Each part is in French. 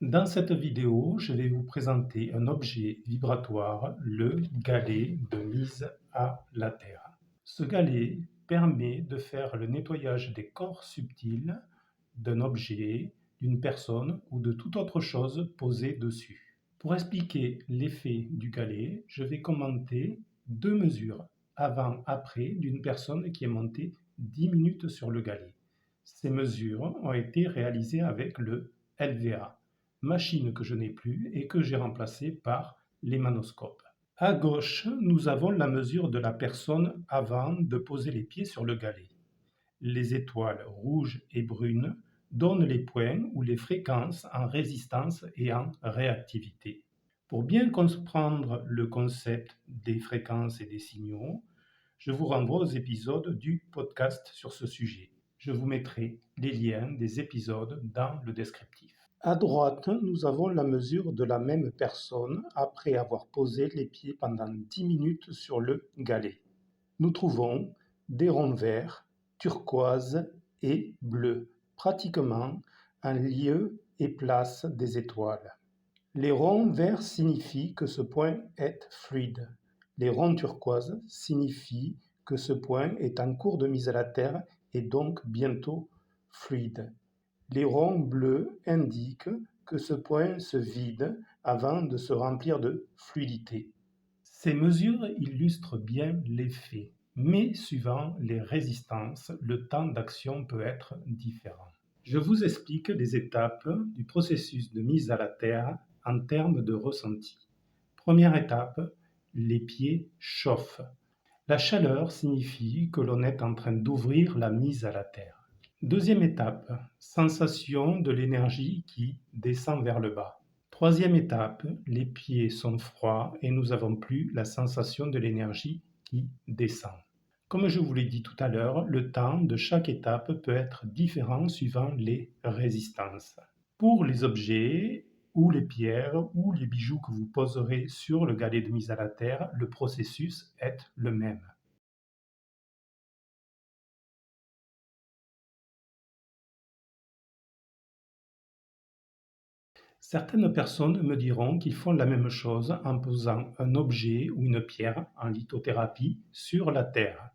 Dans cette vidéo, je vais vous présenter un objet vibratoire, le galet de mise à la terre. Ce galet permet de faire le nettoyage des corps subtils d'un objet, d'une personne ou de toute autre chose posée dessus. Pour expliquer l'effet du galet, je vais commenter deux mesures avant-après d'une personne qui est montée 10 minutes sur le galet. Ces mesures ont été réalisées avec le LVA, machine que je n'ai plus et que j'ai remplacée par l'hémanoscope. À gauche, nous avons la mesure de la personne avant de poser les pieds sur le galet. Les étoiles rouges et brunes donnent les points ou les fréquences en résistance et en réactivité. Pour bien comprendre le concept des fréquences et des signaux, je vous renvoie aux épisodes du podcast sur ce sujet. Je vous mettrai les liens des épisodes dans le descriptif. À droite, nous avons la mesure de la même personne après avoir posé les pieds pendant 10 minutes sur le galet. Nous trouvons des ronds verts, turquoise et bleus, pratiquement en lieu et place des étoiles. Les ronds verts signifient que ce point est fluide. Les ronds turquoise signifient que ce point est en cours de mise à la terre et donc bientôt fluide. Les ronds bleus indiquent que ce point se vide avant de se remplir de fluidité. Ces mesures illustrent bien l'effet, mais suivant les résistances, le temps d'action peut être différent. Je vous explique les étapes du processus de mise à la terre en termes de ressenti. Première étape, les pieds chauffent. La chaleur signifie que l'on est en train d'ouvrir la mise à la terre. Deuxième étape, sensation de l'énergie qui descend vers le bas. Troisième étape, les pieds sont froids et nous n'avons plus la sensation de l'énergie qui descend. Comme je vous l'ai dit tout à l'heure, le temps de chaque étape peut être différent suivant les résistances. Pour les objets ou les pierres ou les bijoux que vous poserez sur le galet de mise à la terre, le processus est le même. Certaines personnes me diront qu'ils font la même chose en posant un objet ou une pierre en lithothérapie sur la terre.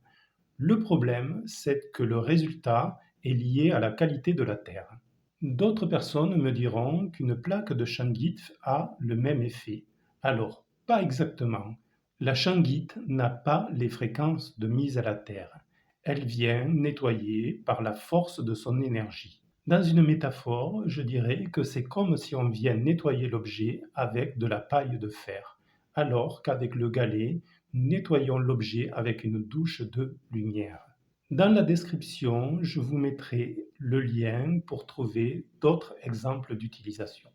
Le problème, c'est que le résultat est lié à la qualité de la terre. D'autres personnes me diront qu'une plaque de shungite a le même effet. Alors, pas exactement. La shungite n'a pas les fréquences de mise à la terre. Elle vient nettoyer par la force de son énergie. Dans une métaphore, je dirais que c'est comme si on vient nettoyer l'objet avec de la paille de fer, alors qu'avec le galet, nous nettoyons l'objet avec une douche de lumière. Dans la description, je vous mettrai le lien pour trouver d'autres exemples d'utilisation.